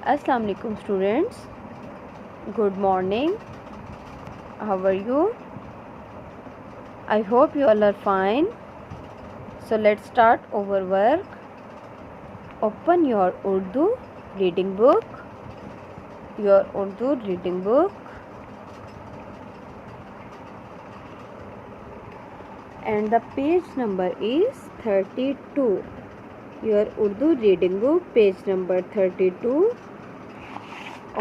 Assalamu alaikum students. Good morning. How are you? I hope you all are fine. So let's start our work. Open your Urdu reading book. Your Urdu reading book. And the page number is 32. Your Urdu reading book, page number 32.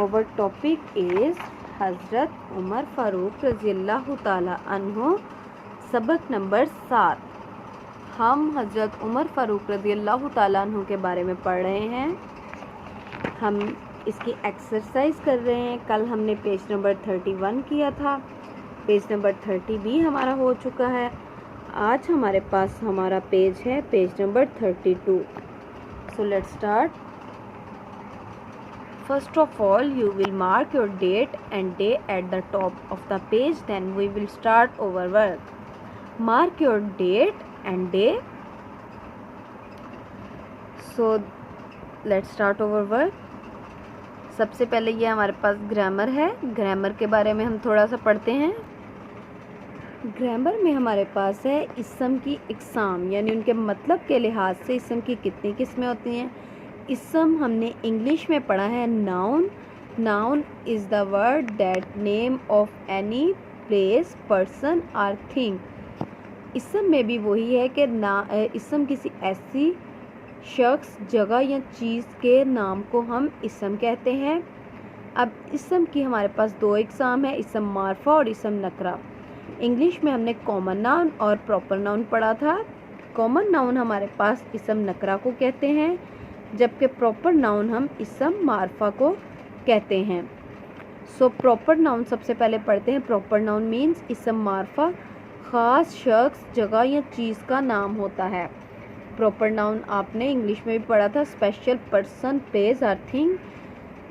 Our topic is हज़रत उमर फ़ारूक रज़ियल्लाहु ताला अन्हो, सबक number 7। हम हज़रत उमर फ़ारूक रज़ियल्लाहु ताला अन्हो के बारे में पढ़ रहे हैं। हम इसकी एक्सरसाइज कर रहे हैं। कल हमने पेज नंबर 31 किया था, पेज नंबर 30 भी हमारा हो चुका है। आज हमारे पास हमारा पेज है page number 32। So let's start. First of all, you will mark your date and day at the top of the page. Then we will start our work. Mark your date and day. So let's start our work. सबसे पहले ये हमारे पास grammar है। Grammar के बारे में हम थोड़ा सा पढ़ते हैं। ग्रामर में हमारे पास है इस्म की इकसाम, यानी उनके मतलब के लिहाज से इस्म की कितनी किस्में होती हैं। इस्म हमने इंग्लिश में पढ़ा है noun. Noun is the word that name of any place, person और थिंग। इस्म में भी वही है कि इस्म किसी ऐसी शख्स, जगह या चीज़ के नाम को हम इस्म कहते हैं। अब इस्म की हमारे पास दो इकसाम है, इस्म मारफा और इस्म नकरा। इंग्लिश में हमने कॉमन नाउन और प्रॉपर नाउन पढ़ा था। कॉमन नाउन हमारे पास इस्म नकरा को कहते हैं, जबकि प्रॉपर नाउन हम इस्म मारफा को कहते हैं। सो प्रॉपर नाउन सबसे पहले पढ़ते हैं। प्रॉपर नाउन मीन्स इस्म मारफा ख़ास शख्स, जगह या चीज़ का नाम होता है। प्रॉपर नाउन आपने इंग्लिश में भी पढ़ा था, स्पेशल पर्सन, प्लेस और थिंग।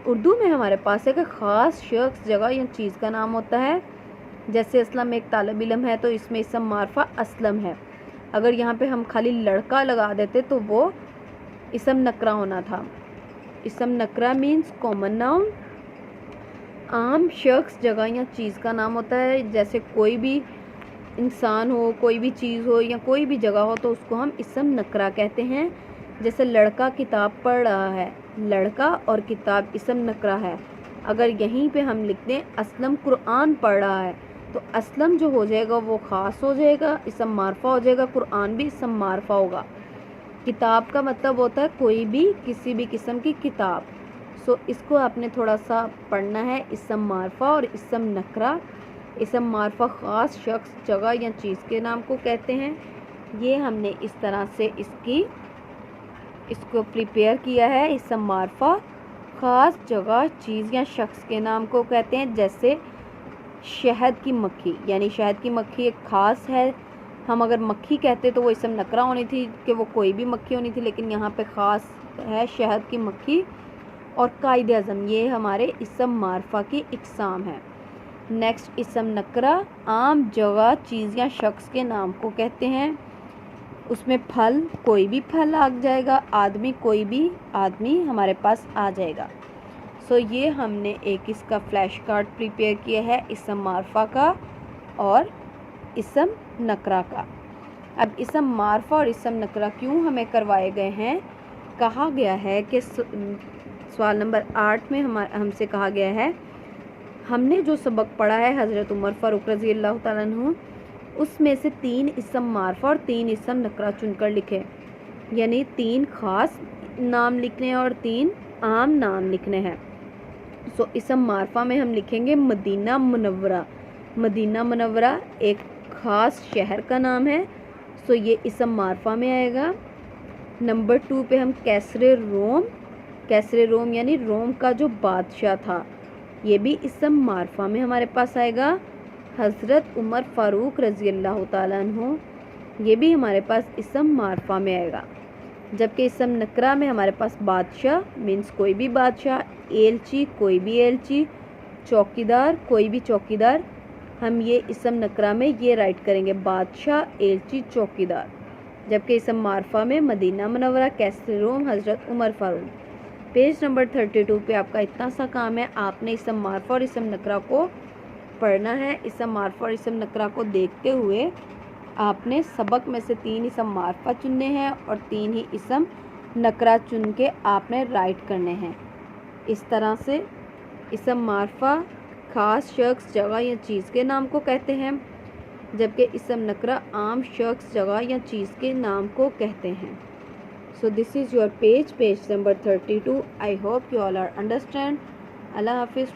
उर्दू में हमारे पास है कि ख़ास शख्स, जगह या चीज़ का नाम होता है। जैसे असलम एक तालिब इल्म है तो इसमें इस्म मारफा असलम है। अगर यहाँ पे हम खाली लड़का लगा देते तो वो इस्म नकरा होना था। इस्म नकरा मीन्स कॉमन नाउन, आम शख्स, जगह या चीज़ का नाम होता है। जैसे कोई भी इंसान हो, कोई भी चीज़ हो या कोई भी जगह हो तो उसको हम इस्म नकरा कहते हैं। जैसे लड़का किताब पढ़ रहा है, लड़का और किताब इस्म नकरा है। अगर यहीं पे हम लिख दें असलम कुरान पढ़ रहा है तो असलम जो हो जाएगा वो ख़ास हो जाएगा, इस्म मारफा हो जाएगा, कुरान भी इस्म मारफा होगा। किताब का मतलब होता है कोई भी, किसी भी किस्म की किताब। सो इसको आपने थोड़ा सा पढ़ना है। इस्म मारफा और इस्म नकरा। इस्म मारफा ख़ास शख्स, जगह या चीज़ के नाम को कहते हैं। ये हमने इस तरह से इसको प्रिपेयर किया है। इस्म मारफा ख़ास जगह, चीज़ या शख्स के नाम को कहते हैं। जैसे शहद की मक्खी, यानी शहद की मक्खी एक ख़ास है। हम अगर मक्खी कहते तो वो इस्म नकरा होनी थी कि वो कोई भी मक्खी होनी थी, लेकिन यहाँ पे ख़ास है शहद की मक्खी। और कायदे आज़म, ये हमारे इस्म मारफा की इकसाम है। नेक्स्ट इस्म नकरा आम जगह, चीज़ या शख्स के नाम को कहते हैं। उसमें फल, कोई भी फल आ जाएगा, आदमी, कोई भी आदमी हमारे पास आ जाएगा। सो ये हमने एक इसका फ्लैश कार्ड प्रिपेयर किया है इस्म मारफा का और इस्म नकरा का। अब इस्म मारफा और इस्म नकरा क्यों हमें करवाए गए हैं? कहा गया है कि सवाल नंबर 8 में हमसे कहा गया है, हमने जो सबक पढ़ा है हज़रत उमर फ़ारूक रज़ियल्लाहु ताला अन्हु, उसमें से 3 इस्म मारफा और 3 इस्म नकरा चुनकर लिखे। यानी 3 ख़ास नाम लिखने हैं और 3 आम नाम लिखने हैं। सो इस्म मारफा में हम लिखेंगे मदीना मुनव्वरा। मदीना मुनव्वरा एक ख़ास शहर का नाम है, सो ये इस्म मारफा में आएगा। नंबर 2 पे हम कैसरे रोम। कैसरे रोम यानी रोम का जो बादशाह था, ये भी इस्म मारफा में हमारे पास आएगा। हज़रत उमर फ़ारूक रज़ियल्लाहु ताला अन्हु, ये भी हमारे पास इस्म मारफा में आएगा। जबकि इस्म नकरा में हमारे पास बादशाह मीन्स कोई भी बादशाह, एलची कोई भी एलची, चौकीदार कोई भी चौकीदार। हम ये इस्म नकरा में ये राइट करेंगे बादशाह, एलची, चौकीदार। जबकि इस्म मारफा में मदीना मुनव्वरा, कैसर रोम, हज़रत उमर फ़ारूक। पेज नंबर 32 पे आपका इतना सा काम है, आपने इसम मारफा और इसम नकरा को पढ़ना है। इसम मारफा और इसम नकरा को देखते हुए आपने सबक में से 3 इसम मारफा चुनने हैं और 3 ही इसम नकरा चुन के आपने राइट करने हैं। इस तरह से इसम मारफा ख़ास शख्स, जगह या चीज़ के नाम को कहते हैं, जबकि इसम नकरा आम शख्स, जगह या चीज़ के नाम को कहते हैं। So this is your page number 32. I hope you all are understand. Allah Hafiz.